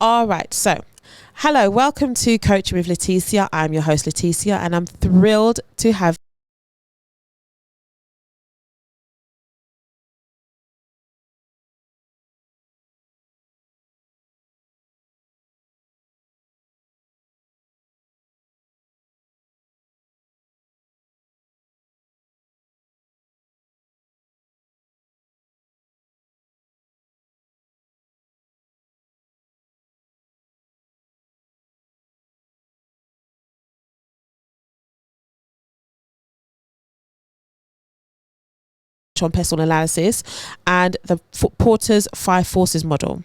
All right. So, hello. Welcome to Coaching with Leticia. I'm your host, Leticia, and I'm thrilled to have on personal analysis and the Porter's 5 forces model.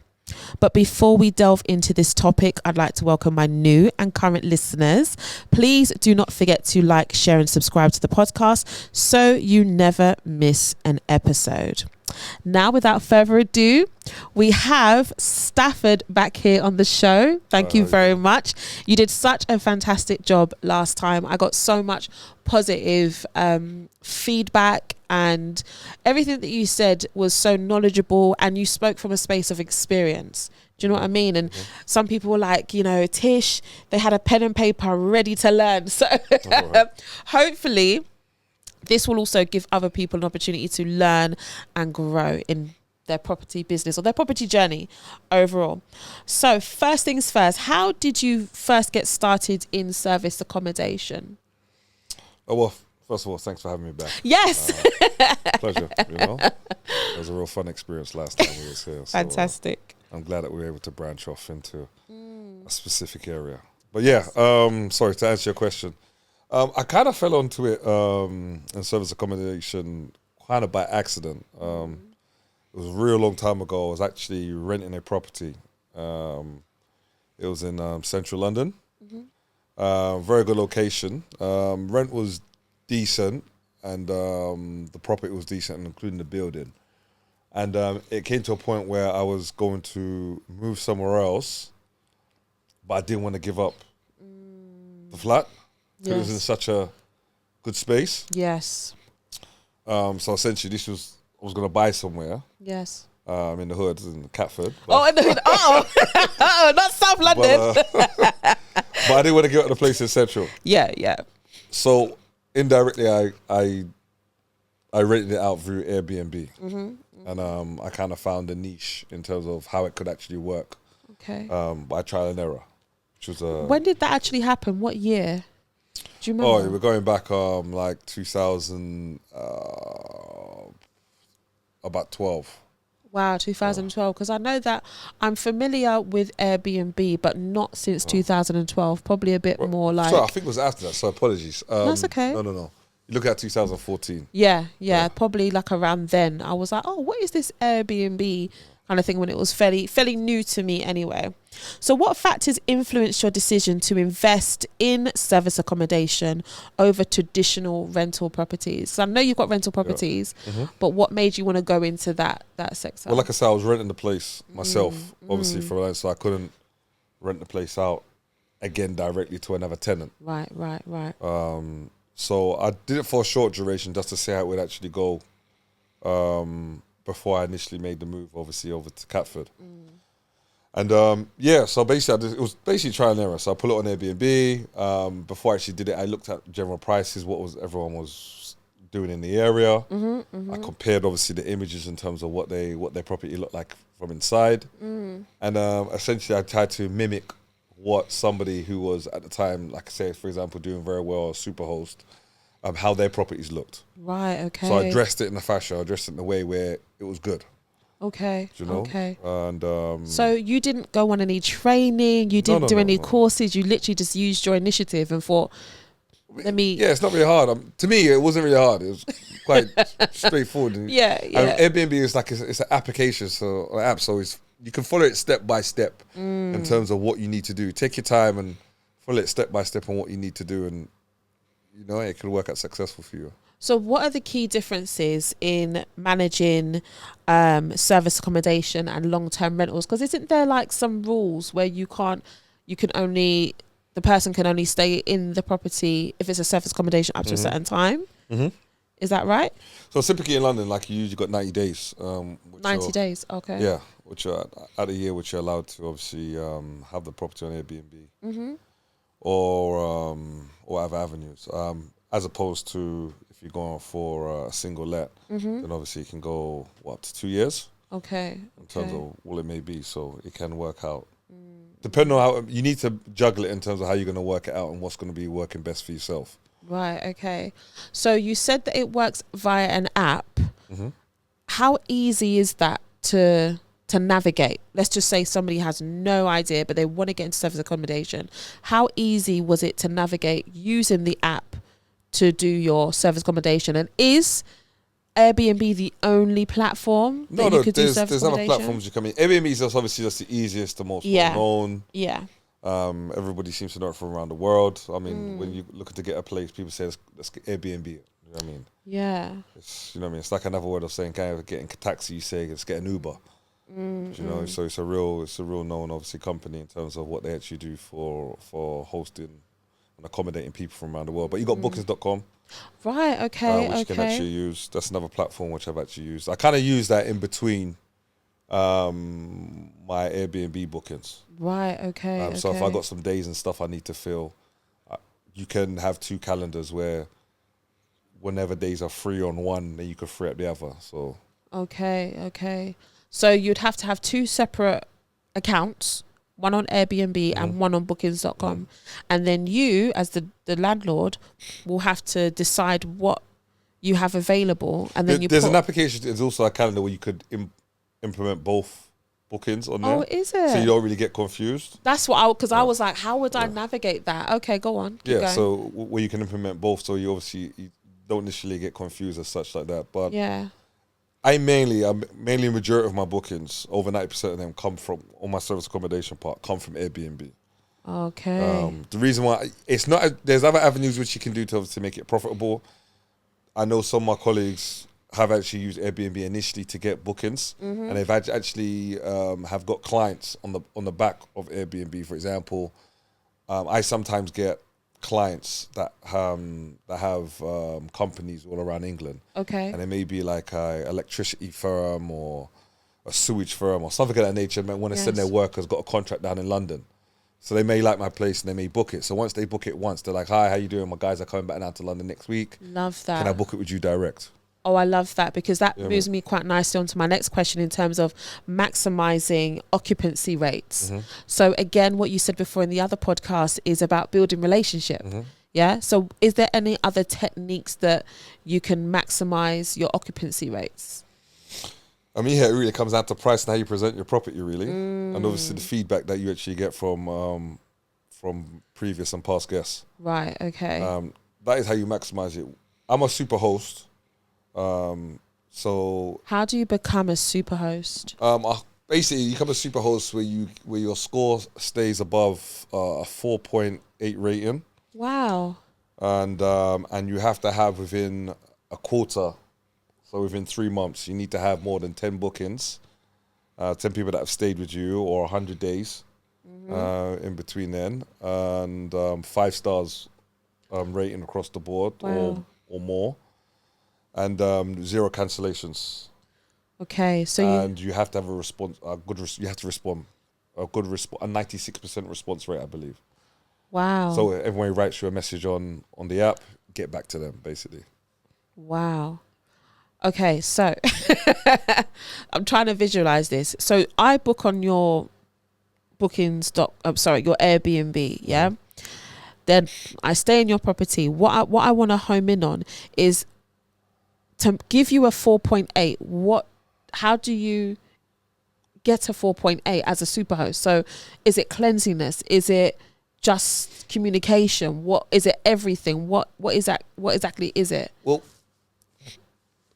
But before we delve into this topic, I'd like to welcome my new and current listeners. Please do not forget to like, share and subscribe to the podcast so you never miss an episode. Now, without further ado, we have Stafford back here on the show. Thank you very much. You did such a fantastic job last time. I got so much positive feedback, and everything that you said was so knowledgeable, and you spoke from a space of experience. Do you know what I mean? And some people were like, you know, Tish, they had a pen and paper ready to learn. So hopefully this will also give other people an opportunity to learn and grow in their property business or their property journey overall. So first things first, how did you first get started in service accommodation? Oh, well, first of all, thanks for having me back. Yes. Pleasure, you know. It was a real fun experience last time we was here. So, fantastic. I'm glad that we were able to branch off into a specific area. But yeah, sorry, to answer your question. I kind of fell onto it in service accommodation kind of by accident. It was a real long time ago. I was actually renting a property. It was in central London. Very good location. Rent was decent, and the property was decent, including the building. And it came to a point where I was going to move somewhere else, but I didn't want to give up the flat. Yes. It was in such a good space. Yes. So essentially, I was going to buy somewhere. Yes. In the hood, in Catford. Oh, in the hood. Oh, not South London. But I didn't want to give up the place in Central. Yeah. So indirectly, I rented it out through Airbnb. And I kind of found a niche in terms of how it could actually work. Okay. By trial and error, which was when did that actually happen? What year? Do you remember? Oh, we're going back like 2000, about 12. Wow, 2012. Because I know that I'm familiar with Airbnb, but not since 2012. Probably a bit more like. Sorry, I think it was after that. So apologies. That's okay. No. You look at 2014. Yeah. Probably like around then. I was like, oh, what is this Airbnb kind of thing, when it was fairly new to me anyway. So what factors influenced your decision to invest in service accommodation over traditional rental properties? So I know you've got rental properties, but what made you want to go into that sector? Well, like I said, I was renting the place myself, obviously, for rent, so I couldn't rent the place out again directly to another tenant. Right. So I did it for a short duration just to see how it would actually go before I initially made the move, obviously, over to Catford. And so basically, it was basically trial and error. So I put it on Airbnb. Before I actually did it, I looked at general prices, everyone was doing in the area. I compared, obviously, the images in terms of what their property looked like from inside. And essentially, I tried to mimic what somebody who was at the time, like I say, for example, doing very well, Superhost, how their properties looked. Right, okay. So I dressed it in a fashion, I dressed it in a way where it was good. Okay. Do you know? Okay. And so you didn't go on any training, you didn't do any courses, you literally just used your initiative and thought, let me... Yeah, it's not really hard. To me, it wasn't really hard. It was quite straightforward. Yeah. Airbnb is like, it's an application, so an app, so you can follow it step by step in terms of what you need to do. Take your time and follow it step by step on what you need to do, and you know, it could work out successful for you. So what are the key differences in managing service accommodation and long-term rentals? Because isn't there like some rules where the person can only stay in the property if it's a service accommodation up to a certain time? Is that right? So typically in London, like you usually got 90 days. 90 days, okay. Yeah. which are at a year, which you're allowed to obviously have the property on Airbnb or other avenues. As opposed to if you're going for a single let, then obviously you can go up to 2 years. Okay. In terms of what it may be, so it can work out. Depending on how you need to juggle it in terms of how you're going to work it out and what's going to be working best for yourself. Right. Okay. So you said that it works via an app. How easy is that to navigate? Let's just say somebody has no idea, but they want to get into service accommodation. How easy was it to navigate using the app to do your service accommodation? And is Airbnb the only platform that you could do service there's other accommodation? platforms you come in. Airbnb is just obviously just the easiest, the most well known. Yeah. Everybody seems to know it from around the world. I mean, when you look to get a place, people say let's get Airbnb. You know what I mean? Yeah. It's, you know what I mean? It's like another word of saying kind of getting a taxi. You say let's get an Uber. You know, so it's a real known obviously company in terms of what they actually do for hosting and accommodating people from around the world. But you got bookings.com. Right. Okay. Which you can actually use. That's another platform which I've actually used. I kind of use that in between my Airbnb bookings. Right. Okay. So if I got some days and stuff I need to fill, you can have two calendars where whenever days are free on one, then you can free up the other. So okay. So you'd have to have two separate accounts, one on Airbnb and one on bookings.com. And then you, as the landlord, will have to decide what you have available. And then there's an application, there's also a calendar where you could implement both bookings on there. Oh, is it? So you don't really get confused. That's what because I was like, how would I navigate that? Okay, go on. Keep going. So where you can implement both, so you obviously you don't initially get confused as such like that. But I'm mainly majority of my bookings, over 90% of them come from, on my service accommodation part, come from Airbnb. Okay. The reason why it's not, there's other avenues which you can do to make it profitable. I know some of my colleagues have actually used Airbnb initially to get bookings, and they've actually have got clients on the back of Airbnb. For example, I sometimes get clients that have companies all around England. Okay. And it may be like a electricity firm or a sewage firm or something of that nature. And want to send their workers, got a contract down in London. So they may like my place and they may book it. So once they book it once, they're like, hi, how you doing? My guys are coming back down to London next week. Love that. Can I book it with you direct? Oh, I love that, because that moves me quite nicely onto my next question in terms of maximizing occupancy rates. So again, what you said before in the other podcast is about building relationship. Yeah. So is there any other techniques that you can maximize your occupancy rates? I mean, yeah, it really comes down to price and how you present your property, really. And obviously the feedback that you actually get from previous and past guests. Right. Okay. That is how you maximize it. I'm a super host. So how do you become a super host? Basically, you become a super host where your score stays above a 4.8 rating. Wow. And you have to have within a quarter, so within 3 months, you need to have more than 10 bookings, 10 people that have stayed with you, or 100 days in between then, and 5 stars rating across the board, or more. And 0 cancellations. Okay, so you have to have a response. You have to respond. A 96% response rate, I believe. Wow. So everyone writes you a message on the app, get back to them, basically. Wow. Okay, so I'm trying to visualize this. So I book on your your Airbnb, yeah. Then I stay in your property. What I want to home in on is to give you a 4.8. How do you get a 4.8 as a superhost? So is it cleanliness? Is it just communication? What is it? Everything? What exactly is it? Well,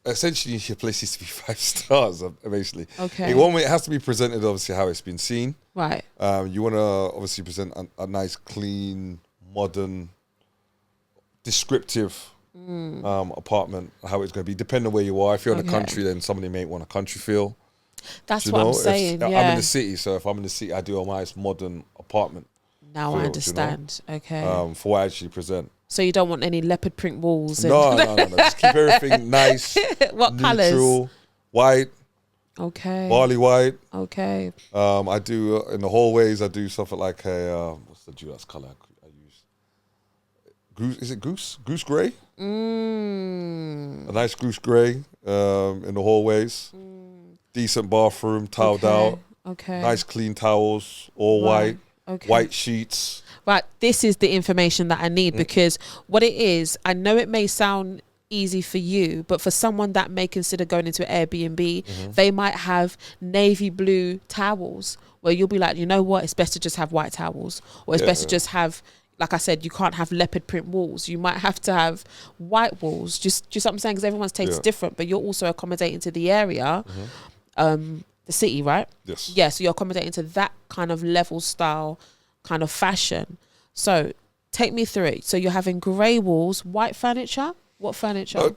essentially your place needs to be 5 stars, basically. Okay. It has to be presented obviously how it's been seen. Right. You want to obviously present a nice, clean, modern, descriptive apartment, how it's going to be, depending on where you are. If you're in the country, then somebody may want a country feel. That's what I'm saying. Yeah. I'm in the city, so if I'm in the city, I do a nice modern apartment. Now feel, I understand. Okay. For what I actually present. So you don't want any leopard print walls? No. Just keep everything nice. What colours? White, Okay. barley white. Okay. I do in the hallways. I do something like a what's the Dulux color I use? Goose? Is it goose? Goose gray? A nice goose gray in the hallways. Decent bathroom, tiled out. Okay. Nice clean towels, all Right. white. Okay. White sheets. Right. This is the information that I need because what it is, I know it may sound easy for you, but for someone that may consider going into an Airbnb, they might have navy blue towels where you'll be like, you know what, it's best to just have white towels, or it's best to just have, like I said, you can't have leopard print walls. You might have to have white walls. Just what I'm saying, because everyone's taste is different, but you're also accommodating to the area, the city, right? Yes. Yeah, so you're accommodating to that kind of level style, kind of fashion. So take me through it. So you're having grey walls, white furniture. What furniture?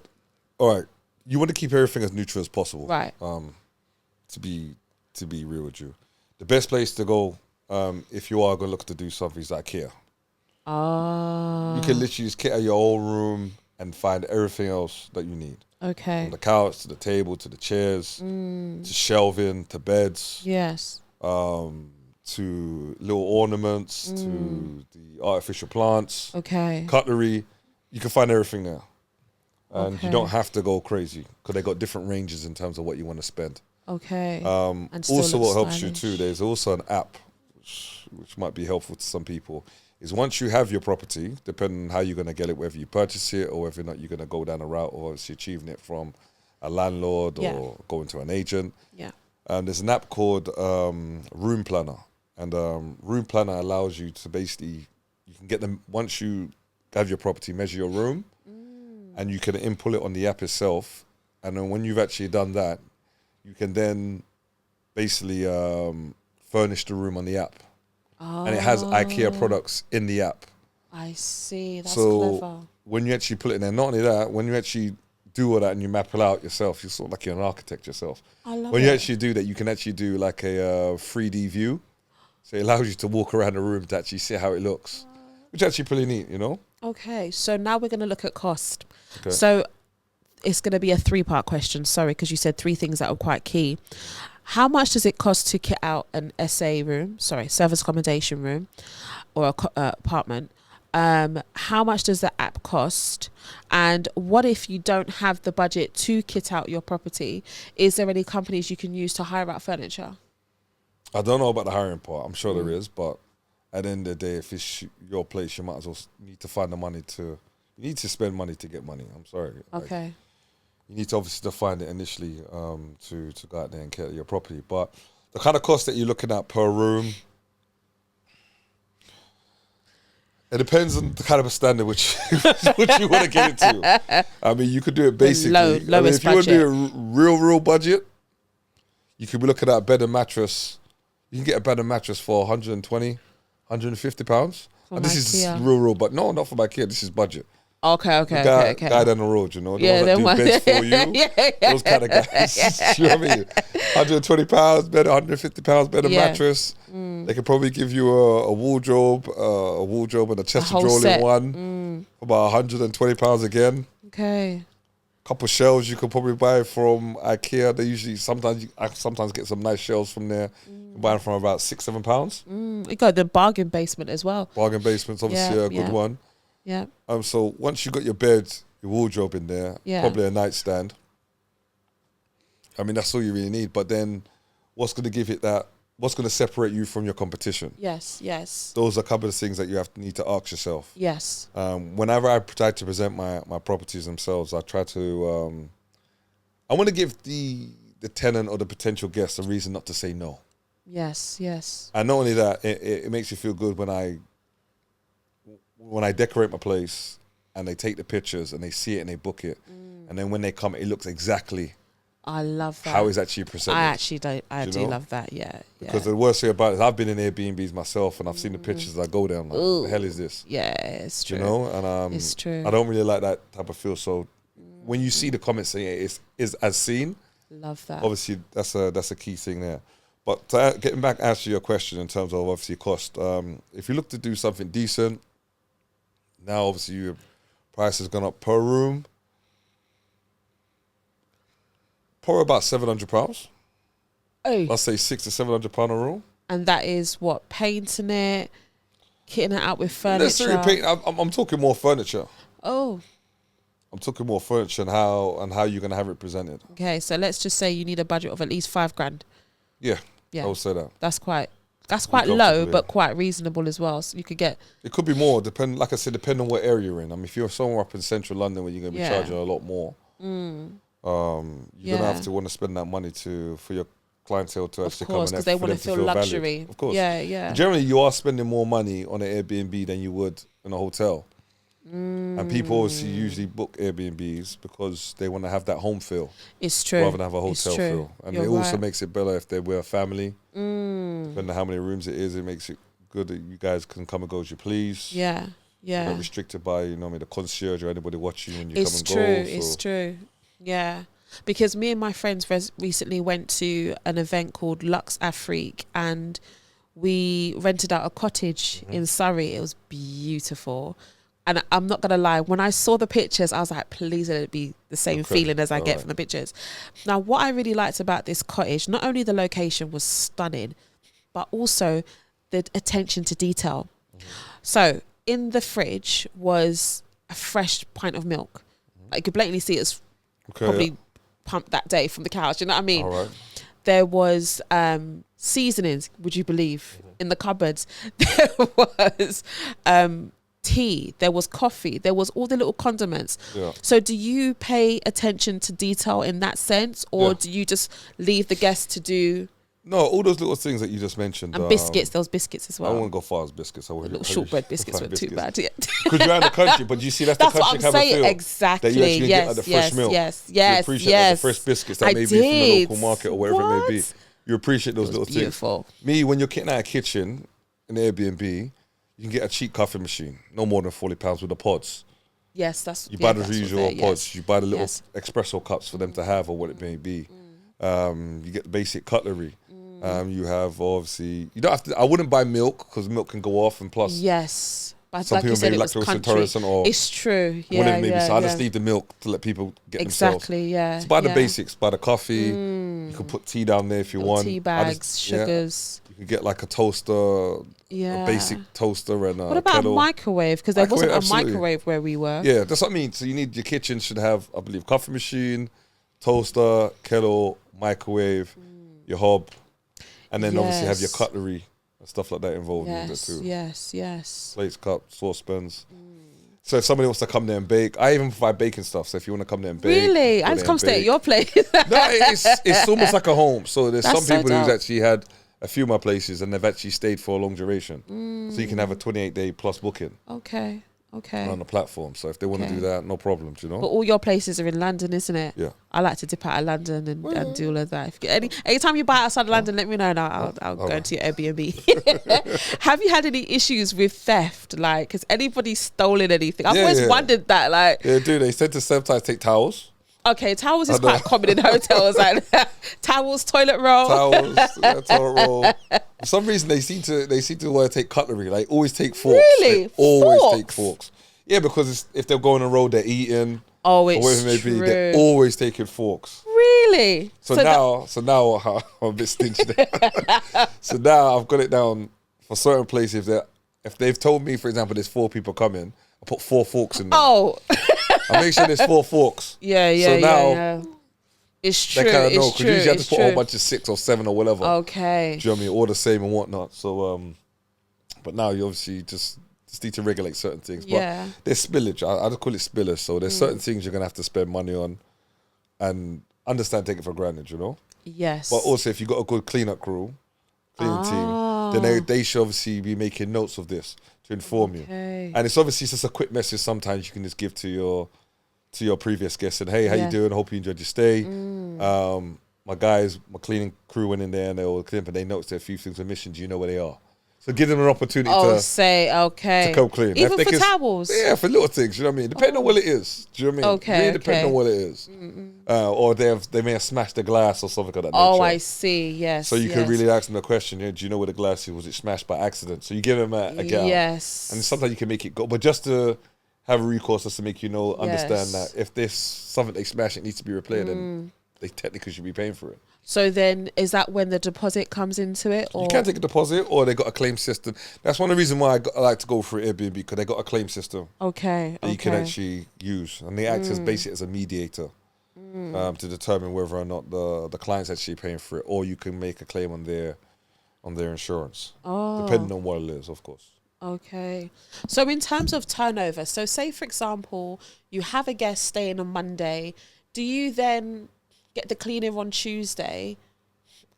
All right. You want to keep everything as neutral as possible. Right. To be real with you, the best place to go if you are going to look to do something is IKEA. You can literally just kit out your whole room and find everything else that you need. Okay. From the couch to the table to the chairs to shelving to beds. Yes. To little ornaments to the artificial plants. Okay. Cutlery. You can find everything there. And you Okay. don't have to go crazy because they got different ranges in terms of what you want to spend. Okay. And still also, look what helps you stylish. too, there's also an app which might be helpful to some people. Is once you have your property, depending on how you're going to get it, whether you purchase it or whether or not you're going to go down a route of obviously achieving it from a landlord or going to an agent. Yeah. There's an app called Room Planner, and Room Planner allows you to basically you can get them once you have your property, measure your room. And you can input it on the app itself. And then when you've actually done that, you can then basically furnish the room on the app. And it has IKEA products in the app. I see. That's so clever. when you actually put it in there, not only that, when you actually do all that and you map it out yourself, you're sort of like you're an architect yourself. I love When it. you actually do that, you can actually do like a 3D view. So it allows you to walk around the room to actually see how it looks, which is actually pretty neat, you know? Okay, so now we're going to look at cost. Okay. So it's going to be a 3-part question. Sorry, because you said 3 things that are quite key. How much does it cost to kit out an service accommodation room or apartment? How much does the app cost? And what if you don't have the budget to kit out your property? Is there any companies you can use to hire out furniture? I don't know about the hiring part. I'm sure there is, but at the end of the day, if it's your place, you might as well need to find the money to. You need to spend money to get money. I'm sorry. Okay. Like, you need to obviously define it initially to go out there and get your property. But the kind of cost that you're looking at per room, it depends on the kind of a standard which you want to get into. I mean, you could do it basically. Lowest if you want to budget. do a real budget, you could be looking at a bed and mattress. You can get a bed and mattress for 120, 150 pounds. And this is IKEA. real, but no, not for IKEA. This is budget. Okay. Guy down the road, you know, the Yeah, ones that do beds for you, those kind of guys. You know what I mean? 120 pounds bed, 150 pounds bed and mattress. They could probably give you a wardrobe and a chest of whole drawers set. in one, for about 120 pounds again. Okay. Couple shelves you could probably buy from IKEA. They usually I sometimes get some nice shelves from there. You can buy them from about £6-7. You got the bargain basement as well. Bargain basement's obviously a good one. Yeah. So once you got your bed, your wardrobe in there, probably a nightstand. I mean, that's all you really need. But then, what's going to give it that? What's going to separate you from your competition? Yes. Those are a couple of things that you need to ask yourself. Yes. Whenever I try to present my properties themselves, I try to. I want to give the tenant or the potential guest a reason not to say no. Yes. And not only that, it makes you feel good when I decorate my place and they take the pictures and they see it and they book it, and then when they come, it looks exactly. I love that. How it's actually presented. I actually do. I do know? love that. Yeah. Because the worst thing about it is I've been in Airbnbs myself and I've seen the pictures. I go there, I'm like, what the hell is this? Yeah, it's true. You know, and it's true. I don't really like that type of feel. So when you see the comments saying it is as seen, love that. obviously that's a key thing there. But getting back to your question in terms of obviously cost, if you look to do something decent, now obviously your price has gone up per room, probably about £700. Oh, let's say £600 to £700 a room. and that is what, painting it, kitting it out with Not necessarily furniture. paint. I'm talking more furniture. Oh, I'm talking more furniture and how you're gonna have it presented. okay. So let's just say you need a budget of at least $5,000. Yeah, Yeah, I would say that. that's quite Comfortably, low, yeah. but quite reasonable as well. So you could get It could be more, like I said, depending on what area you're in. I mean, if you're somewhere up in central London where you're gonna be Yeah. charging a lot more, you're gonna have to want to spend that money for your clientele to of actually course, come because and they for want them to feel valid. luxury. Of course. Yeah, yeah. Generally, you are spending more money on an Airbnb than you would in a hotel. And people obviously usually book Airbnbs because they want to have that home feel It's true. rather than have a It's hotel true. feel. And You're it also right. makes it better if they're with a family. Depending on how many rooms it is, it makes it good that you guys can come and go as you please. Yeah, You're yeah. not restricted by, the concierge or anybody watching you when you It's come true. and go. It's true. Yeah. Because me and my friends recently went to an event called Lux Afrique, and we rented out a cottage in Surrey. It was beautiful. And I'm not going to lie, when I saw the pictures, I was like, please let it be the same feeling as I get from the pictures. Now, what I really liked about this cottage, not only the location was stunning, but also the attention to detail. So in the fridge was a fresh pint of milk. Like, you could blatantly see it's probably pumped that day from the cows. You know what I mean? All right. There was seasonings, would you believe, in the cupboards. There was tea. There was coffee. There was all the little condiments. Yeah. So do you pay attention to detail in that sense, or do you just leave the guests to do? No, all those little things that you just mentioned. And biscuits. There was biscuits as I well. won't go far as biscuits. I The little shortbread biscuits weren't too bad yet. Because you're out of the country, but you see that's the That's country what I'm saying. feel. Exactly. That you actually Yes, get like the yes, fresh milk. yes, You yes, appreciate yes. like the fresh biscuits that I may be from the did. local market or wherever it may be. What? You appreciate those It little was beautiful. things. Me, when you're getting out a kitchen in Airbnb, you can get a cheap coffee machine, no more than £40 with the pods. Yes, that's. You buy the that's what's usual there, pods. yes. You buy the little Yes. espresso cups for them to have or what it may be. You get the basic cutlery. You have obviously you don't have to. I wouldn't buy milk because milk can go off, and plus Yes, but some like people you said, may it was lactose country. intolerant or It's true. Yeah, whatever it may be. So I just yeah. leave the milk to let people get themselves. Exactly. Yeah. So buy the yeah. basics. Buy the coffee. You can put tea down there if you Little want. tea I bags, just- sugars. You can get like a toaster, Yeah. a basic toaster, and What about kettle. a microwave? Because there wasn't a Absolutely. microwave where we were. Yeah, that's what I mean. So you need your kitchen should have, I believe, coffee machine, toaster, kettle, microwave, your hob, and then obviously have your Yes. cutlery and stuff like that involved in there Yes. too. Yes. Yes. Plates, cups, saucepans. So if somebody wants to come there and bake, I even provide baking stuff. So if you want to come there and bake, Really? go I there just come and stay at bake. your place. No, it's almost like a home. So there's That's some so people who's dope. actually had a few of my places and they've actually stayed for a long duration. So you can have a 28-day plus booking Okay. Okay. on the platform. So if they want to Okay. do that, no problem. Do you know? But all your places are in London, isn't it? Yeah. I like to dip out of London and do all of that. If you get anytime you buy outside of London, let me know and I'll go into your Airbnb. Have you had any issues with theft? Like, has anybody stolen anything? I've Yeah, always yeah. wondered that. Like, Yeah, do they tend to sometimes take towels? okay, towels is I know. quite common in hotels. Like towels, toilet roll. Towels, yeah, toilet roll. For some reason, they seem to want to take cutlery. Like always take forks. Really? They always Forks? take forks. Yeah, because if they're going on the road, they're eating. Oh, Or it's whatever it may true. be, they're always taking forks. Really? So now I'm a bit stingy there. So now I've got it down for certain places that if they've told me, for example, there's 4 people coming, I put 4 forks in there. Oh, I make sure there's 4 forks. yeah. So now yeah. It's true. they kind of know It's because true. usually you have It's to put a whole true. bunch of 6 or 7 or whatever. Okay. Do you know what I mean? All the same and whatnot. So, but now you obviously just need to regulate certain things. Yeah. But there's spillage. I just call it spillage. So there's certain things you're going to have to spend money on and understand, take it for granted, you know? Yes. But also, if you've got a good cleanup crew, cleaning team, then they should obviously be making notes of this to inform you. Okay. And it's obviously just a quick message sometimes you can just give to your previous guests and, hey, how Yeah. you doing? Hope you enjoyed your stay. My guys, my cleaning crew went in there and they were cleaning, but they noticed a few things were missing. Do you know where they are? So give them an opportunity okay. to come clean. Even If they for can- towels. Yeah, for little things, you know what I mean? Depending on what it is. Do you know what I mean? Okay, Really depending okay. on what it is. Or they may have smashed the glass or something like that. Oh, nature. I see. Yes. So you yes. can really ask them the question, do you know where the glass is? Was it smashed by accident? So you give them a gap. Yes. And sometimes you can make it go. But just to have a recourse, just to make you understand Yes. that if this something they smash, it needs to be repaired, then they technically should be paying for it. So then, is that when the deposit comes into it, or You can take a deposit, or they got a claim system. That's one of the reasons why I like to go through Airbnb, because they got a claim system okay, that you can okay, actually use, and they act as basically as a mediator to determine whether or not the client's actually paying for it, or you can make a claim on their insurance, depending on what it is, of course. okay. So in terms of turnover, so say for example, you have a guest staying on Monday, do you then get the cleaner on Tuesday,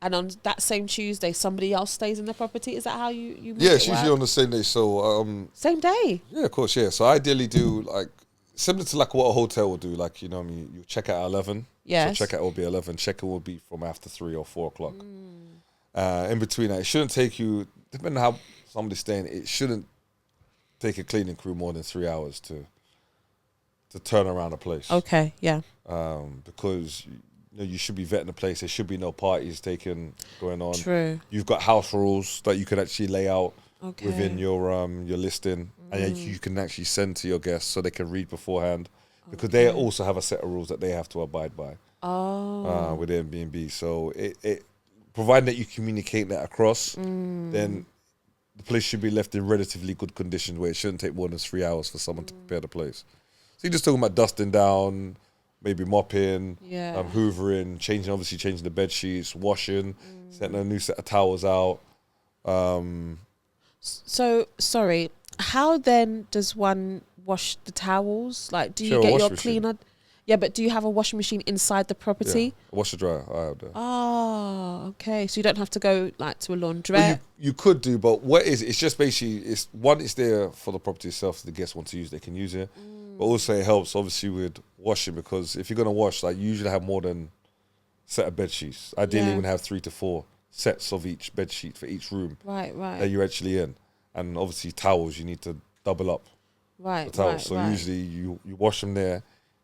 and on that same Tuesday somebody else stays in the property? Is that how you make Yeah, it it's usually work? on the same day. So Same day? yeah, of course, yeah. So I ideally do like similar to like what a hotel will do. Like, you know what I mean, you check out at 11. Yes. So check out will be 11. Check-in will be from after 3 or 4 o'clock. In between that, it shouldn't take you, depending on how somebody's staying, it shouldn't take a cleaning crew more than 3 hours to turn around a place. Okay, yeah. Because you should be vetting the place. There should be no parties going on. True. You've got house rules that you can actually lay out Okay. within your listing, and then you can actually send to your guests so they can read beforehand, because they also have a set of rules that they have to abide by with Airbnb. So it providing that you communicate that across, then the place should be left in relatively good condition, where it shouldn't take more than 3 hours for someone to prepare the place. So you're just talking about dusting down, maybe mopping, hoovering, changing the bed sheets, washing, setting a new set of towels out. So sorry, how then does one wash the towels? Like, do you Sure, get wash your machine. cleaner? Yeah, but do you have a washing machine inside the property? Yeah, washer dryer. I have that. Oh, okay. So you don't have to go like to a laundrette. Well, you could do, but what is it? It's just basically it's there for the property itself. If the guests want to use, they can use it. But also it helps obviously with washing, because if you're gonna wash, like, you usually have more than a set of bed sheets. Ideally, you would have 3 to 4 sets of each bed sheet for each room Right, that you're actually in, and obviously towels you need to double up right, the towels. right, So right. usually you wash them there.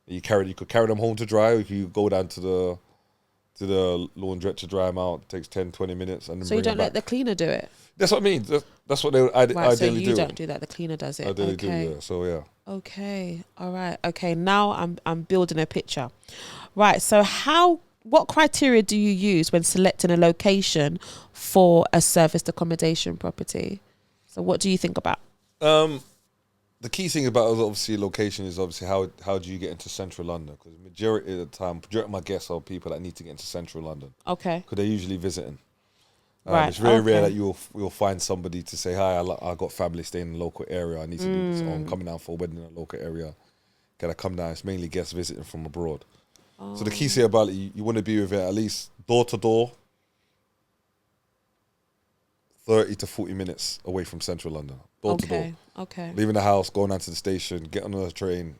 You could carry them home to dry, or you go down to the laundrette to dry them out. It takes 10, 20 minutes, and then So you bring don't them let back. the cleaner do it? That's what I mean. That's what they Right, ideally so you do. don't do that. The cleaner does it. Ideally Okay. do, yeah. So yeah. Okay. All right. Okay. Now I'm building a picture. Right. So what criteria do you use when selecting a location for a serviced accommodation property? So what do you think about? The key thing about obviously location is obviously how do you get into central London? Because majority of my guests are people that need to get into central London, Okay. because they're usually visiting. Right. It's very rare okay. that you'll find somebody to say, hi, I got family staying in the local area. I need to do this. Or I'm coming down for a wedding in a local area. Can I come down? It's mainly guests visiting from abroad. So the key thing about it, you want to be with it at least door to door, 30 to 40 minutes away from central London. Door to door. Okay. Okay. Leaving the house, going down to the station, getting on a train,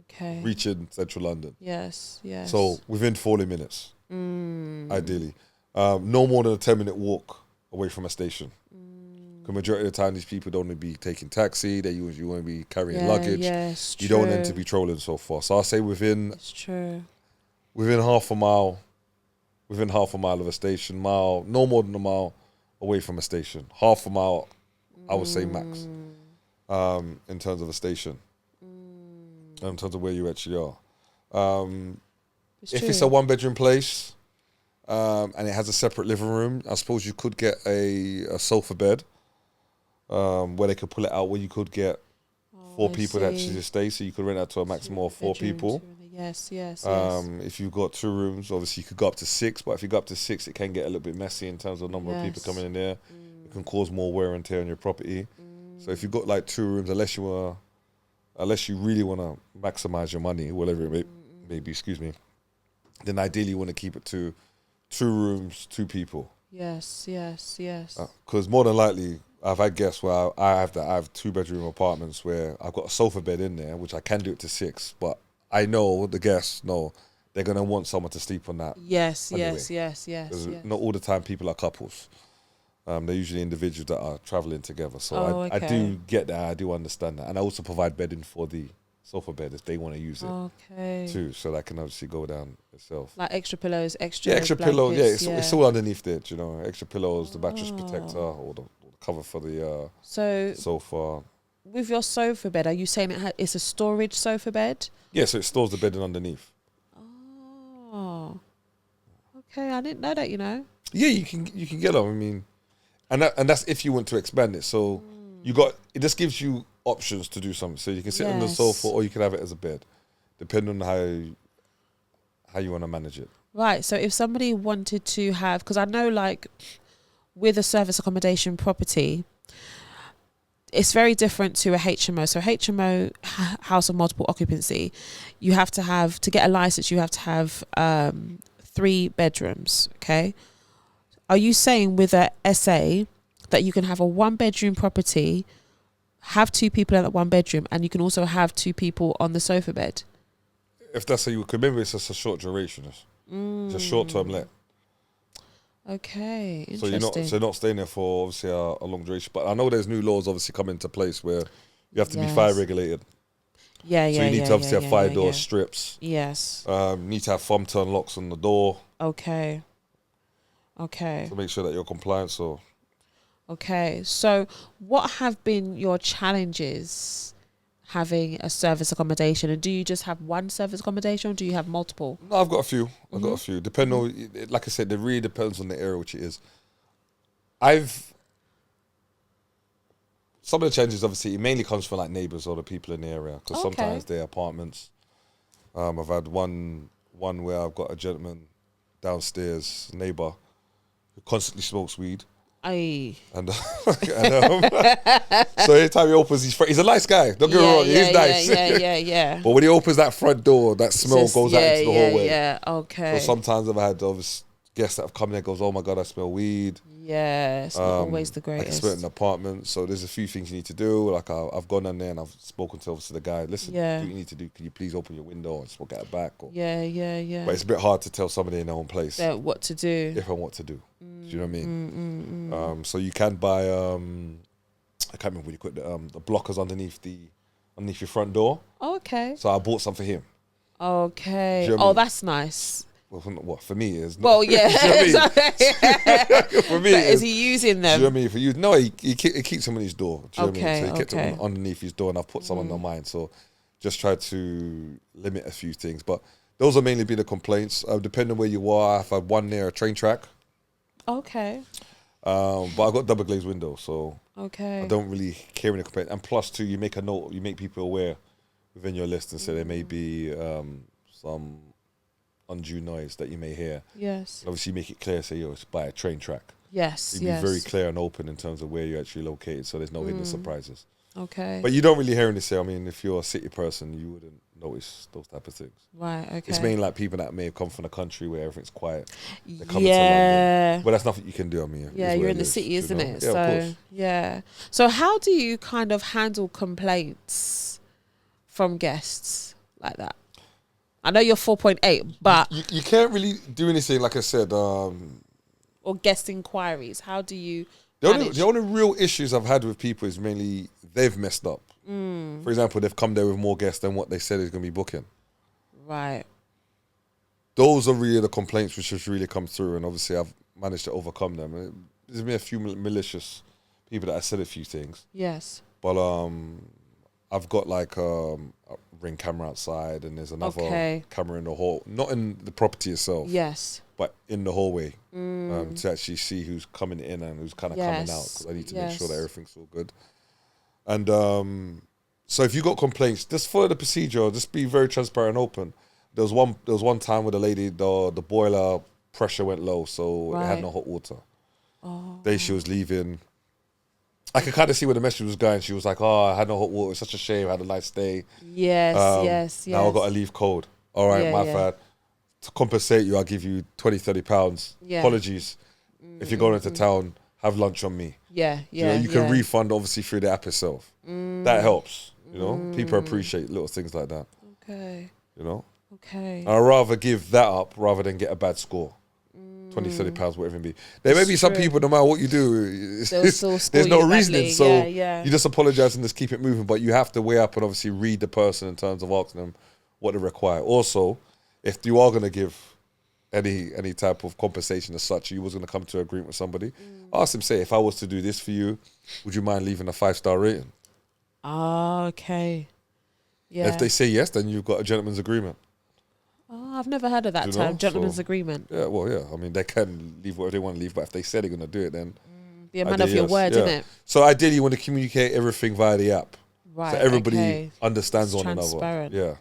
Okay. reaching central London. Yes. Yes. So within 40 minutes, ideally. No more than a 10-minute walk away from a station. The majority of the time, these people don't want to be taking taxi. They usually want to be carrying luggage. Yes. You don't want them to be trolling so far. So I'll say within It's true. half a mile of a station, no more than a mile away from a station. Half a mile, I would say max, in terms of a station, in terms of where you actually are. If it's a one-bedroom place and it has a separate living room, I suppose you could get a sofa bed where they could pull it out, where you could get 4 people that actually stay, so you could rent out to a maximum of 4 people. Yes. Yes. If you've got 2 rooms, obviously you could go up to 6, but if you go up to 6, it can get a little bit messy in terms of the number of people coming in there. It can cause more wear and tear on your property. So if you've got like 2 rooms, unless you really want to maximize your money, whatever it may be, then ideally you want to keep it to 2 rooms, 2 people. Yes. Because more than likely, I've had guests where I have 2-bedroom apartments where I've got a sofa bed in there, which I can do it to 6, but I know the guests know they're going to want someone to sleep on that. Yes. Anyway, Yes. Not all the time people are couples. They're usually individuals that are traveling together. So I do get that. I do understand that. And I also provide bedding for the sofa bed if they want to use it too. So that can obviously go down itself. Like extra pillows, extra extra pillows. Yeah, it's all underneath there. You know, extra pillows, the mattress Oh. protector, or the cover for the So sofa. with your sofa bed, are you saying it's a storage sofa bed? Yeah, so it stores the bedding underneath. Oh, Okay, I didn't know that, you know. Yeah, you can get them. I mean, and that's if you want to expand it. So you got it. Just gives you options to do something. So you can sit on the sofa, Yes. or you can have it as a bed, depending on how you want to manage it. Right. So if somebody wanted to have, because I know like with a service accommodation property, it's very different to a HMO. So HMO, house of multiple occupancy, you have to get a license, you have to have 3 bedrooms. Okay. Are you saying with a SA that you can have a 1-bedroom property, have 2 people in that 1 bedroom, and you can also have 2 people on the sofa bed? If that's how you could remember, it's just a short duration. It's a short term let. Okay, So interesting. you're not staying there for obviously a long duration. But I know there's new laws obviously come into place where you have to be fire regulated. Yeah, So you need to obviously have fire door strips. Yes. You need to have thumb turn locks on the door. Okay. To make sure that you're compliant. So. Okay. So what have been your challenges having a service accommodation, and do you just have one service accommodation, or do you have multiple? No, I've got a few. Depending on, like I said, it really depends on the area which it is. Some of the challenges, obviously, it mainly comes from like neighbours or the people in the area, because sometimes they're apartments. I've had one where I've got a gentleman downstairs, neighbour, who constantly smokes weed. Aye. And so every time he opens he's a nice guy. Don't get me wrong, he's nice. Yeah. But when he opens that front door, that smell goes out into the hallway. Yeah, okay. So sometimes I've had guests that have come in and goes, oh my God, I smell weed. Yeah, it's not always the greatest. I can smell it in the apartment. So there's a few things you need to do. Like I've gone in there and I've spoken to obviously the guy. Listen, do what you need to do. Can you please open your window and smoke at the back? Or, yeah. But it's a bit hard to tell somebody in their own place what to do. If and what to do. Do you know what I mean? So you can buy I can't remember what you call it, the blockers underneath your front door. Oh, okay. So I bought some for him. Okay. You know what I mean? That's nice. Well, what for me is. Well, yeah. You know for me, is he using them? Do you know what I mean? For you, no, he keeps them on his door. Do you know what I mean? So he kept them underneath his door, and I've put some on mine. So just try to limit a few things, but those are mainly been the complaints. Depending on where you are, I've had one near a train track. Okay. But I've got double glazed windows, so I don't really care any complaint. And plus, too, you make a note, you make people aware within your list and say there may be some undue noise that you may hear. Yes. Obviously, make it clear, say, it's by a train track. Yes, You'd be very clear and open in terms of where you're actually located, so there's no hidden surprises. Okay. But you don't really hear any say. I mean, if you're a city person, you wouldn't notice those type of things. Right, okay. It's mainly like people that may have come from the country where everything's quiet. They're coming to London. But that's nothing you can do. I mean, you're in the city, isn't it? Yeah, so, of course. Yeah. So how do you kind of handle complaints from guests like that? I know you're 4.8, but you can't really do anything. Like I said, or guest inquiries. How do you? The only real issues I've had with people is mainly they've messed up. For example, they've come there with more guests than what they said is going to be booking. Right. Those are really the complaints which have really come through, and obviously I've managed to overcome them. There's been a few malicious people that I said a few things. Yes. But I've got like a Ring camera outside, and there's another camera in the hall, not in the property itself. Yes. But in the hallway, to actually see who's coming in and who's kind of coming out, because I need to make sure that everything's all good. And so if you got complaints, just follow the procedure. Just be very transparent and open. There was one time with a lady, the boiler pressure went low, so it had no hot water. Day she was leaving, I could kind of see where the message was going. She was like, "Oh, I had no hot water. It's such a shame. I had a nice day. Yes. Now I got to leave cold. All right, my bad. To compensate you, I'll give you 20, 30 pounds. Yeah. Apologies. If you're going into town, have lunch on me. You can refund obviously through the app itself. That helps. You know, people appreciate little things like that. Okay. You know. Okay. I'd rather give that up rather than get a bad score. 20, 30 pounds, whatever it may be. There may be some people, no matter what you do, there's no reasoning. So you just apologize and just keep it moving. But you have to weigh up and obviously read the person in terms of asking them what they require. Also, if you are going to give any type of compensation as such, you was going to come to an agreement with somebody, ask them, say, if I was to do this for you, would you mind leaving a 5-star rating? Oh, okay. Yeah. If they say yes, then you've got a gentleman's agreement. Oh, I've never heard of that You term. know? Gentleman's So- agreement. Yeah, well, yeah. I mean, they can leave whatever they want to leave, but if they said they're going to do it, then Be a man ideally, of your yes. word, Yeah. innit? So ideally, you want to communicate everything via the app, Right. so everybody okay. understands It's one transparent. another. Yeah.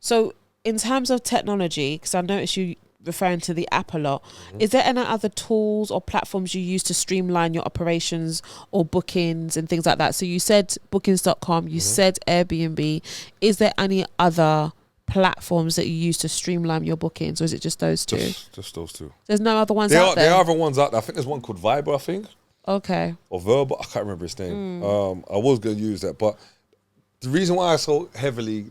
So, in terms of technology, because I noticed you referring to the app a lot, Mm-hmm. is there any other tools or platforms you use to streamline your operations or bookings and things like that? So, you said bookings.com, you said Airbnb. Is there any other platforms that you use to streamline your bookings, or is it just those two? Just those two. There's no other ones There out are there? other ones out there. I think there's one called Viber, I think, Okay. or Verbal. I can't remember his name. I was going to use that, but the reason why I so heavily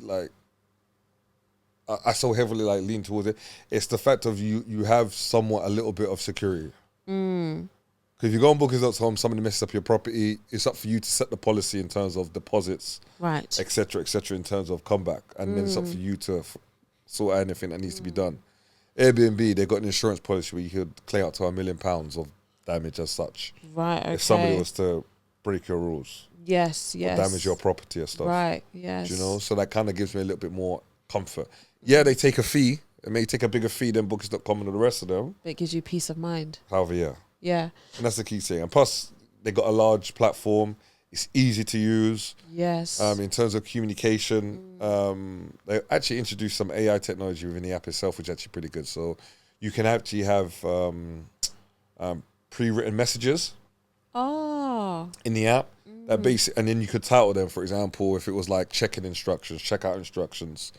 lean towards it, it's the fact of you have somewhat a little bit of security. Because if you go on bookings.com, somebody messes up your property, it's up for you to set the policy in terms of deposits, Right. etc., in terms of comeback, and then it's up for you to sort out anything that needs to be done. Airbnb, they got an insurance policy where you could claim up to £1 million of damage as such. Right. Okay. If somebody was to break your rules, Yes. or Yes. damage your property and stuff. Right. Yes. Do you know? So that kind of gives me a little bit more comfort. Yeah, they take a fee. It may take a bigger fee than bookings.com and the rest of them. It gives you peace of mind. However, yeah. Yeah. And that's the key thing. And plus, they got a large platform. It's easy to use. Yes. In terms of communication, they actually introduced some AI technology within the app itself, which is actually pretty good. So you can actually have pre-written messages Oh. in the app. That and then you could title them, for example, if it was like check-in instructions, checkout instructions.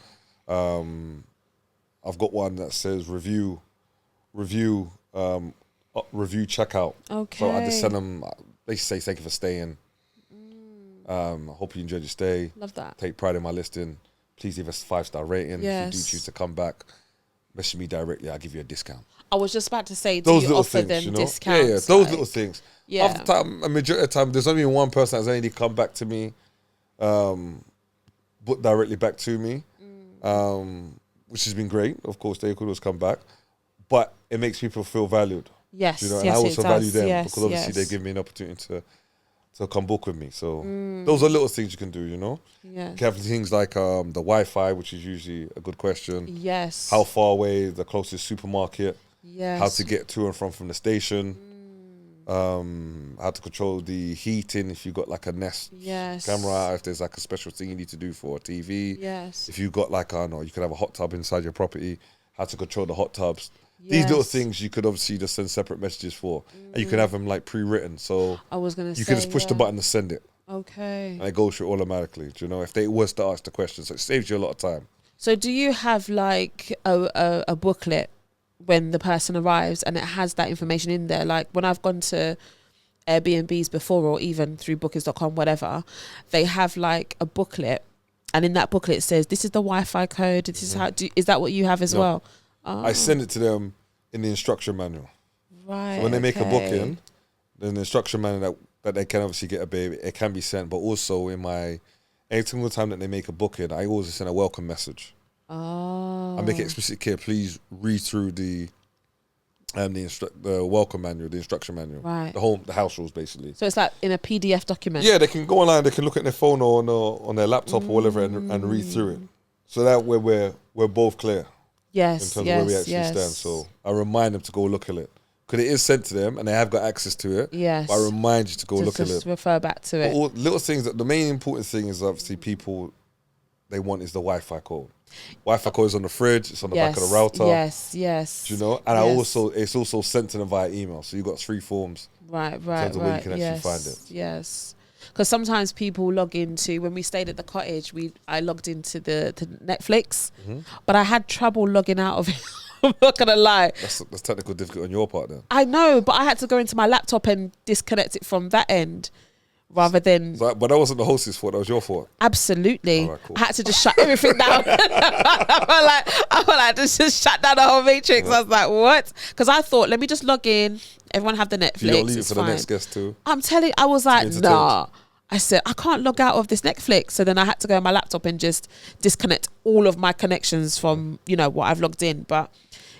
I've got one that says review checkout. Okay. So I just send them. They say thank you for staying. I hope you enjoyed your stay. Love that. Take pride in my listing. Please leave us a 5-star rating. Yes. If you do choose to come back, message me directly. I'll give you a discount. I was just about to say, do Those you little offer things, them you know. discounts? Yeah, those like- little things. Yeah. Half the time, a majority of the time, there's only been one person that's only come back to me, booked directly back to me, which has been great. Of course, they could always come back, but it makes people feel valued. Yes. You know, and yes, I it also does. value them Yes, because obviously they yes. give me an opportunity to come book with me. So those are little things you can do, you know. Yeah. You can have things like the Wi-Fi, which is usually a good question. Yes. How far away is the closest supermarket? Yes. How to get to and from the station? How to control the heating if you got like a Nest Yes. camera, if there's like a special thing you need to do for a TV. Yes. If you got like, I don't know, you could have a hot tub inside your property, how to control the hot tubs. These little Yes. things you could obviously just send separate messages for. And you could have them like pre-written. So I was gonna say you could just push the yeah. button to send it. Okay. And it goes through automatically. Do you know? If they was to ask the question, so it saves you a lot of time. So do you have like a booklet when the person arrives and it has that information in there? Like when I've gone to Airbnbs before, or even through bookings.com, whatever, they have like a booklet, and in that booklet it says this is the Wi-Fi code, this is how is that what you have as No. well? Oh, I send it to them in the instruction manual. right. So when they make a okay. booking, then the instruction manual that they can obviously get a baby, it can be sent. But also every single time that they make a booking, I always send a welcome message. Oh. I make it explicitly clear. Please read through the welcome manual, the instruction manual, Right. the house rules basically. So it's like in a PDF document. Yeah, they can go online. They can look at their phone or on their laptop or whatever and read through it. So that way we're both clear in Yes. terms Yes. of where we actually yes. stand. So I remind them to go look at it because it is sent to them and they have got access to it. Yes. But I remind you to go look at just it. refer back to But it. all little things. The main important thing is obviously people they want is the Wi-Fi code. Wi-Fi code is on the fridge. It's on the back of the router. Yes. Yes. Do you know? And Yes. it's also sent to them via email. So you've got 3 forms. Right, terms of where you can actually yes, find it. Yes, because sometimes people log into, when we stayed at the cottage, I logged into the Netflix, but I had trouble logging out of it. I'm not gonna lie. That's technical difficulty on your part then. I know, but I had to go into my laptop and disconnect it from that end, rather than But that wasn't the host's fault. That was your fault. absolutely. Alright, cool. I had to just shut everything down. I was like, just shut down the whole matrix. I was like, what? Because I thought, let me just log in. Everyone have the Netflix. If you don't leave it it's for fine. the next guest too. I'm telling, I was like, entertained. nah. I said, I can't log out of this Netflix. So then I had to go on my laptop and just disconnect all of my connections from, what I've logged in. But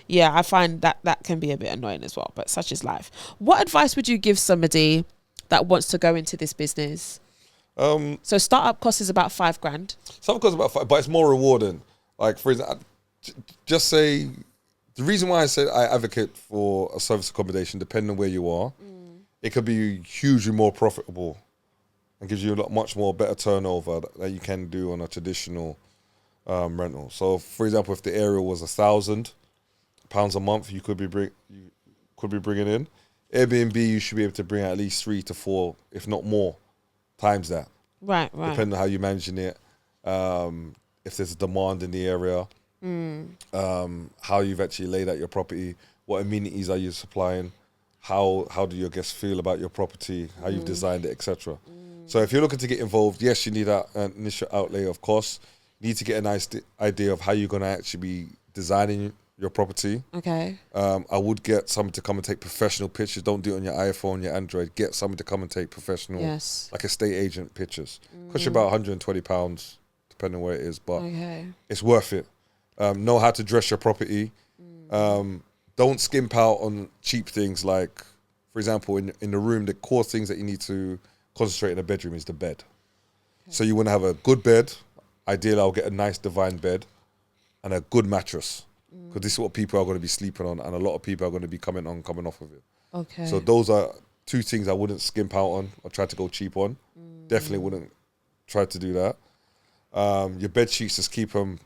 yeah, I find that can be a bit annoying as well, but such is life. What advice would you give somebody that wants to go into this business? So startup cost is about $5,000. Some costs about 5, but it's more rewarding. Like for example, just say the reason why I said I advocate for a service accommodation, depending on where you are, it could be hugely more profitable and gives you a lot much more better turnover that you can do on a traditional rental. So, for example, if the area was £1,000 a month, you could be bringing in. Airbnb, you should be able to bring at least 3 to 4, if not more, times that. Right. Depending on how you're managing it, if there's a demand in the area, how you've actually laid out your property, what amenities are you supplying, how do your guests feel about your property, how you've designed it, etc. So if you're looking to get involved, yes, you need an initial outlay of cost. You need to get a nice idea of how you're going to actually be designing your property. Okay. I would get someone to come and take professional pictures. Don't do it on your iPhone, your Android. Get someone to come and take professional, like estate agent pictures. Cost you about £120, depending on where it is, but it's worth it. Know how to dress your property. Don't skimp out on cheap things like, for example, in the room, the core things that you need to concentrate in a bedroom is the bed. So you want to have a good bed. Ideally, I'll get a nice divine bed and a good mattress, because this is what people are going to be sleeping on, and a lot of people are going to be coming off of it. Okay. So those are two things I wouldn't skimp out on or try to go cheap on. Definitely wouldn't try to do that. Your bed sheets, just keep them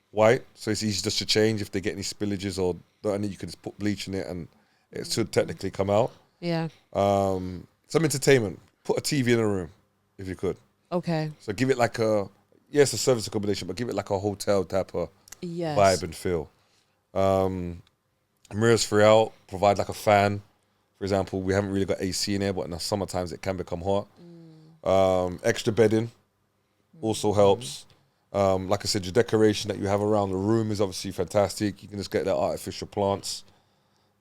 white, so it's easy just to change if they get any spillages or you can just put bleach in it and it should technically come out. Yeah. Some entertainment. Put a TV in a room if you could. Okay. So give it like a service accommodation, but give it like a hotel type of vibe and feel. Mirrors throughout. Provide like a fan. For example, we haven't really got AC in there, but in the summer times it can become hot. Extra bedding also helps. Like I said, your decoration that you have around the room is obviously fantastic. You can just get the artificial plants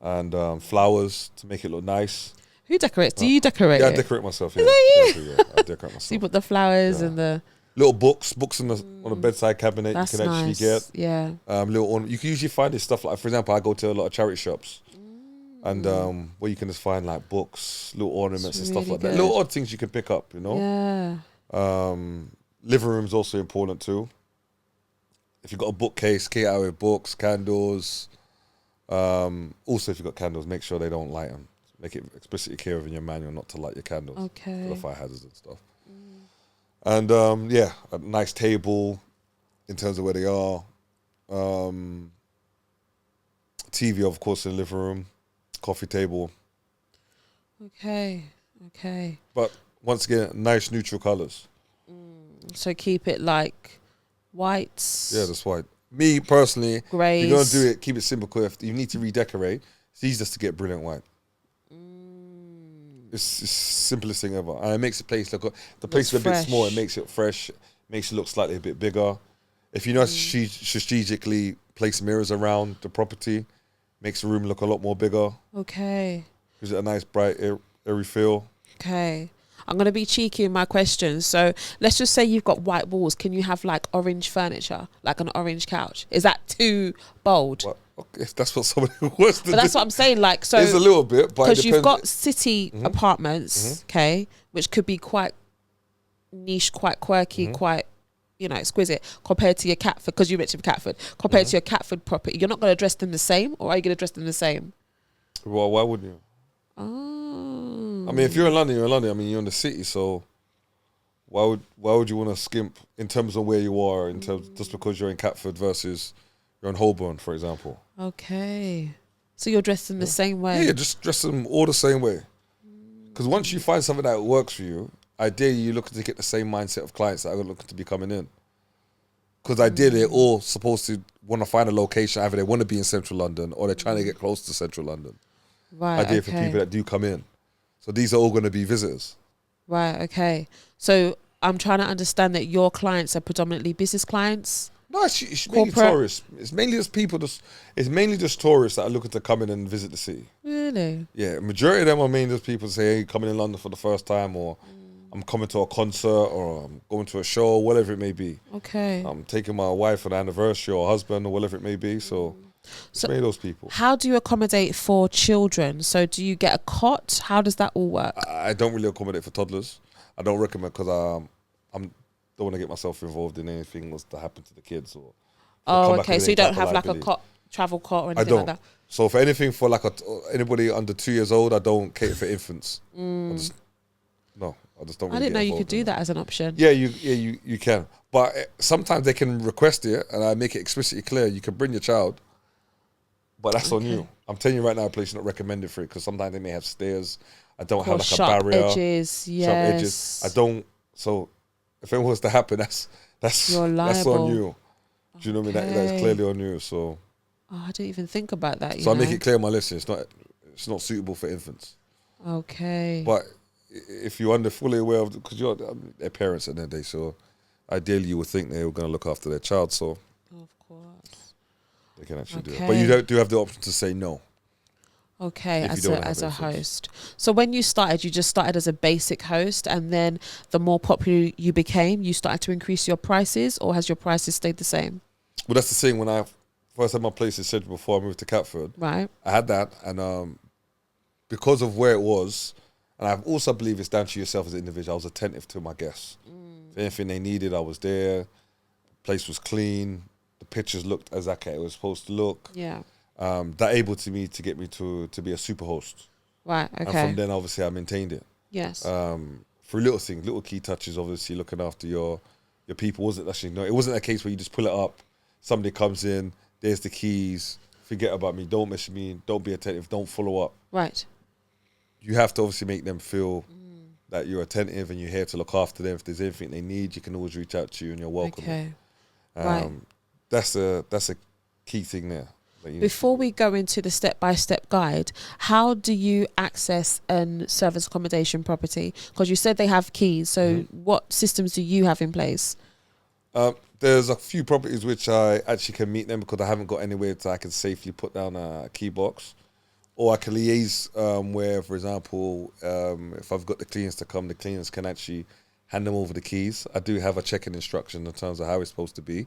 and flowers to make it look nice. Who decorates? Do you decorate? Yeah, I decorate myself. Yeah. Is that you? Yeah, I decorate myself. So you put the flowers and the little books on the bedside cabinet. That's you can actually get. Yeah. You can usually find this stuff like, for example, I go to a lot of charity shops, and where you can just find like books, little ornaments and stuff like that. Little odd things you can pick up. You know. Yeah. Living room is also important too. If you've got a bookcase, kit out with books, candles. Also, if you've got candles, make sure they don't light them. Make it explicitly clear in your manual not to light your candles. Okay. For the fire hazards and stuff. And a nice table in terms of where they are. TV, of course, in the living room. Coffee table. Okay. But once again, nice neutral colours. So keep it like whites. Yeah, that's white. Me personally, greys. If you're gonna do it, keep it simple. Because if you need to redecorate, it's easy just to get brilliant white. It's the simplest thing ever, and it makes the place look. The place is a bit small. It makes it fresh. Makes it look slightly a bit bigger. If you know strategically place mirrors around the property, makes the room look a lot more bigger. Okay. Gives it a nice bright airy feel. Okay. I'm going to be cheeky in my questions. So let's just say you've got white walls. Can you have like orange furniture, like an orange couch? Is that too bold? Well, if that's what somebody wants to do. But that's what I'm saying. Like, so it's a little bit, but because you've got city apartments, okay, which could be quite niche, quite quirky, quite, exquisite compared to your Catford. Because you mentioned Catford, compared to your Catford property, you're not going to dress them the same, or are you going to dress them the same? Well, why wouldn't you? I mean, if you're in London, you're in London. I mean, you're in the city, so why would you want to skimp in terms of where you are, in terms just because you're in Catford versus you're in Holborn, for example? Okay, so you're dressed in the same way. Yeah, just dress them all the same way. Because once you find something that works for you, ideally you're looking to get the same mindset of clients that are looking to be coming in. Because ideally they're all supposed to want to find a location. Either they want to be in central London or they're trying to get close to central London. Right. Ideally for people that do come in. So these are all going to be visitors. Right, okay. So I'm trying to understand that your clients are predominantly business clients? No, it's mainly tourists. It's mainly just people. It's mainly just tourists that are looking to come in and visit the city. Really? Yeah, majority of them are mainly just people say, hey, coming in London for the first time, or I'm coming to a concert, or I'm going to a show, whatever it may be. Okay. I'm taking my wife for an anniversary or husband or whatever it may be, so mainly those people. How do you accommodate for children? So do you get a cot? How does that all work? I don't really accommodate for toddlers. I don't recommend because don't want to get myself involved in anything was to happen to the kids or Oh, come back okay. with So any you don't type of have like a liability. travel cot or I anything like don't. that? So for anything for like anybody under 2 years old, I don't cater for infants. I just don't I really didn't get know you could involved in do that. that as an option. Yeah, you can, but sometimes they can request it, and I make it explicitly clear you can bring your child, but that's on Okay. you. I'm telling you right now, a place not recommended for it because sometimes they may have stairs. I don't have Or like a sharp barrier, edges. sharp edges. I Yes. don't. So if it was to happen, You're that's on liable. you. Do you know what I mean? That is Okay. clearly on you. So Oh, I didn't even think about that. I make it clear in my listing. It's not suitable for infants. Okay. But if you're fully aware of, because they're parents at the end of the day, so ideally you would think they were going to look after their child, so Of course. they can actually do it. Okay. But you do have the option to say no. Okay, If you as don't a have as a infants. host. So when you started, you just started as a basic host, and then the more popular you became, you started to increase your prices, or has your prices stayed the same? Well, that's the thing. When I first had my place in Sedgwick before I moved to Catford, Right. I had that, and because of where it was, and I also believe it's down to yourself as an individual, I was attentive to my guests. If anything they needed, I was there. Place was clean. The pictures looked exactly how it was supposed to look. Yeah. That able to me to get me to be a super host. Right. And Okay. from then, obviously, I maintained it. Yes. Through little things, little key touches, obviously, looking after your people. It wasn't a case where you just pull it up, somebody comes in, there's the keys, forget about me, don't message me, don't be attentive, don't follow up. Right. You have to obviously make them feel that you're attentive and you're here to look after them. If there's anything they need, you can always reach out to you and you're welcome. Okay. Right. That's a key thing there. Before we go into the step-by-step guide, how do you access an service accommodation property? Because you said they have keys. So what systems do you have in place? There's a few properties which I actually can meet them because I haven't got anywhere that I can safely put down a key box. Or I can liaise where, for example, if I've got the cleaners to come, the cleaners can actually hand them over the keys. I do have a check-in instruction in terms of how it's supposed to be.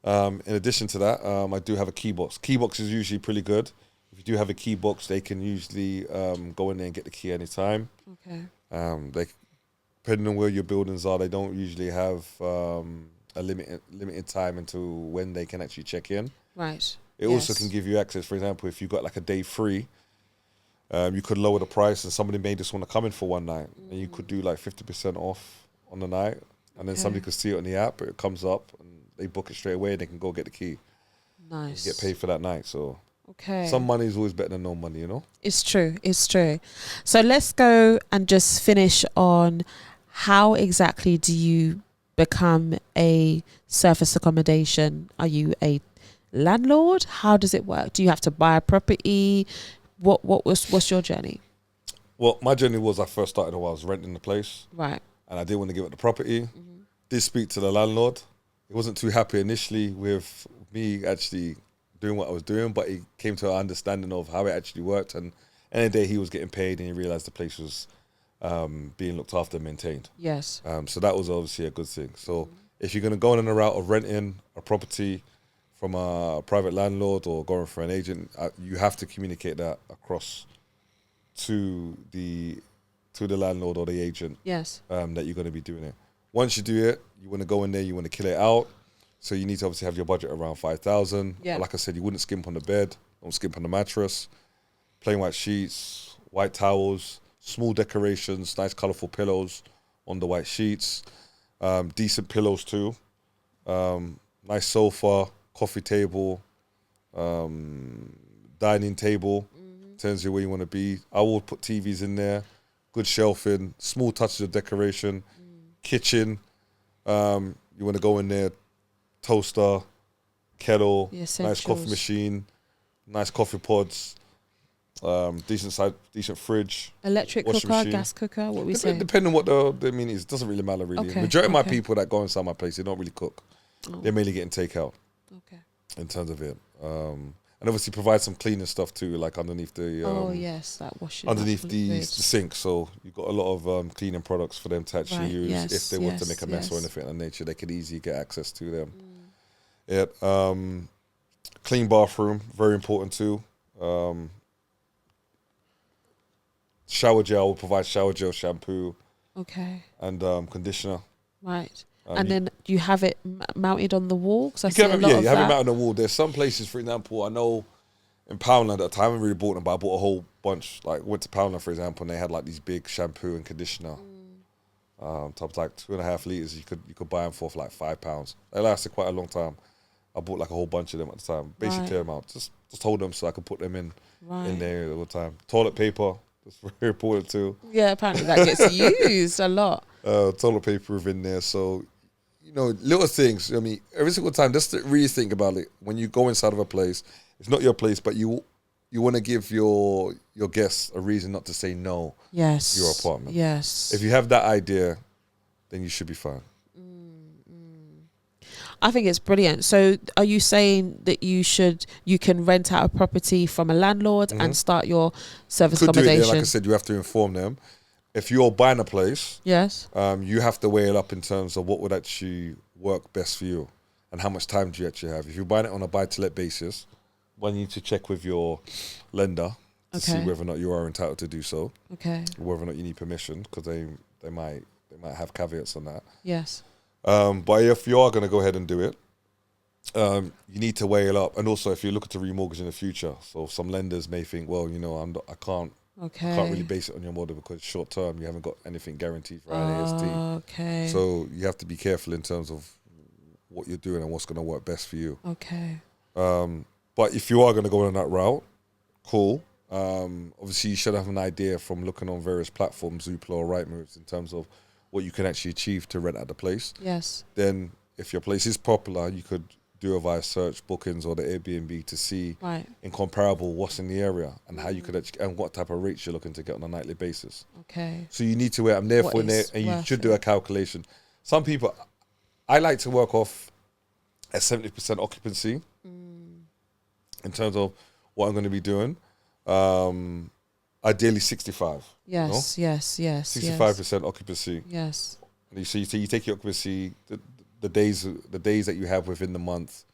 In addition to that, I do have a key box. Key box is usually pretty good. If you do have a key box, they can usually go in there and get the key anytime. Okay. Depending on where your buildings are, they don't usually have a limited time until when they can actually check in. Right. It also can give you access. For example, if you've got like a day free, you could lower the price and somebody may just want to come in for one night. And you could do like 50% off on the night. And then somebody could see it on the app, it comes up and they book it straight away and they can go get the key. Nice. Get paid for that night. So okay. Some money is always better than no money, you know? It's true. It's true. So let's go and just finish on how exactly do you become a service accommodation? Are you a landlord? How does it work? Do you have to buy a property? What's your journey? Well, my journey was I first started while I was renting the place. Right. And I didn't want to give up the property. Did speak to the landlord. He wasn't too happy initially with me actually doing what I was doing, but he came to an understanding of how it actually worked. And end of the day, he was getting paid and he realized the place was being looked after and maintained. Yes. So that was obviously a good thing. So if you're going to go on the route of renting a property from a private landlord or going for an agent, you have to communicate that across to the landlord or the agent. Yes. That you're going to be doing it. Once you do it, you want to go in there, you want to kill it out. So you need to obviously have your budget around 5,000. Yeah. Like I said, you wouldn't skimp on the bed, don't skimp on the mattress. Plain white sheets, white towels, small decorations, nice colourful pillows on the white sheets, decent pillows too, nice sofa, coffee table, dining table, tells you where you want to be. I will put TVs in there, good shelving, small touches of decoration, kitchen. You want to go in there, toaster, kettle, nice coffee machine, nice coffee pods, decent fridge, electric cooker, machine. gas cooker. What we say? Depending on what the meaning is, it doesn't really matter really. Okay, Majority of my people that go inside my place, they don't really cook. Oh. They're mainly getting takeout. Okay. In terms of it, and obviously provide some cleaning stuff too, like underneath the yes, that washing underneath the sink. So you've got a lot of cleaning products for them to actually use if they want to make a mess or anything of that nature. They could easily get access to them. Yeah, clean bathroom, very important too. Shower gel will provide shower gel, shampoo, okay, and conditioner. Right. And then you have it mounted on the wall? Because I You see can a have, lot yeah, of you have it that. mounted on the wall. There's some places, for example, I know in Poundland at the time, I haven't really bought them, but I bought a whole bunch. Like, went to Poundland, for example, and they had like these big shampoo and conditioner. Top like 2.5 liters. You could buy them for like £5. They lasted quite a long time. I bought like a whole bunch of them at the time. Basically, clear them out. Just hold them so I could put them in there all the time. Toilet paper. That's very important too. Yeah, apparently that gets used a lot. Toilet paper within there. So, little things. I mean, every single time, just to really think about it. When you go inside of a place, it's not your place, but you want to give your guests a reason not to say no. Yes. To your apartment. Yes. If you have that idea, then you should be fine. I think it's brilliant. So are you saying that you can rent out a property from a landlord and start your service accommodation? Do it there, like I said, you have to inform them. If you're buying a place, yes, you have to weigh it up in terms of what would actually work best for you and how much time do you actually have. If you're buying it on a buy-to-let basis, you need to check with your lender to see whether or not you are entitled to do so. Okay. Whether or not you need permission, because they might have caveats on that. Yes. But if you are going to go ahead and do it, you need to weigh it up. And also, if you're looking to remortgage in the future, so some lenders may think, well, I can't really base it on your model because short term you haven't got anything guaranteed for AST. Okay. So you have to be careful in terms of what you're doing and what's going to work best for you. Okay. But if you are going to go on that route, cool. Obviously, you should have an idea from looking on various platforms, Zoopla or Rightmoves, in terms of what you can actually achieve to rent out the place. Yes. Then, if your place is popular, you could do a via search bookings or the Airbnb to see in comparable what's in the area and how you could actually, and what type of rates you're looking to get on a nightly basis. Okay. So you need to weigh. I'm therefore in there, and you should do a calculation. Some people, I like to work off a 70% occupancy in terms of what I'm going to be doing. Ideally 65. Yes, yes, yes. 65% occupancy. Yes. And so you take your occupancy, the days that you have within the month,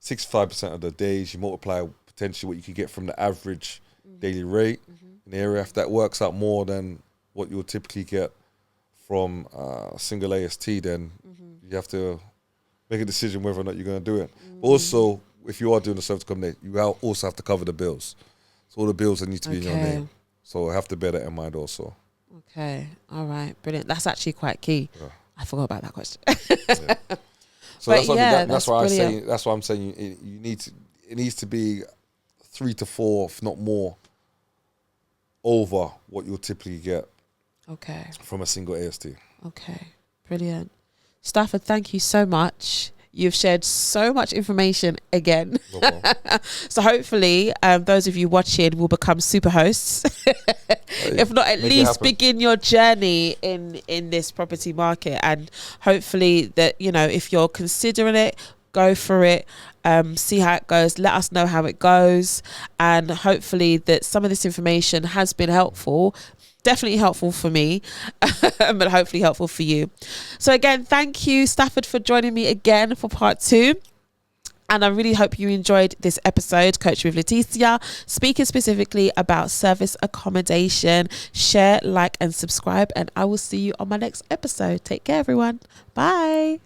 65% of the days, you multiply potentially what you could get from the average daily rate in the area. If that works out more than what you'll typically get from single AST, then you have to make a decision whether or not you're going to do it. But also, if you are doing a service accommodation, you also have to cover the bills. So all the bills that need to be in your name. So I have to bear that in mind also. Okay. All right. Brilliant. That's actually quite key. Yeah. I forgot about that question. So that's why I'm saying it needs to be 3 to 4, if not more, over what you'll typically get from a single AST. Okay. Brilliant. Stafford, thank you so much. You've shared so much information again. No so hopefully those of you watching will become super hosts. If not, at least begin your journey in this property market. And hopefully that, if you're considering it, go for it. See how it goes. Let us know how it goes. And hopefully that some of this information has been helpful. Definitely helpful for me, but hopefully helpful for you. So again, thank you, Stafford, for joining me again for part 2. And I really hope you enjoyed this episode, Coach with Leticia, speaking specifically about service accommodation. Share, like, and subscribe, and I will see you on my next episode. Take care, everyone. Bye.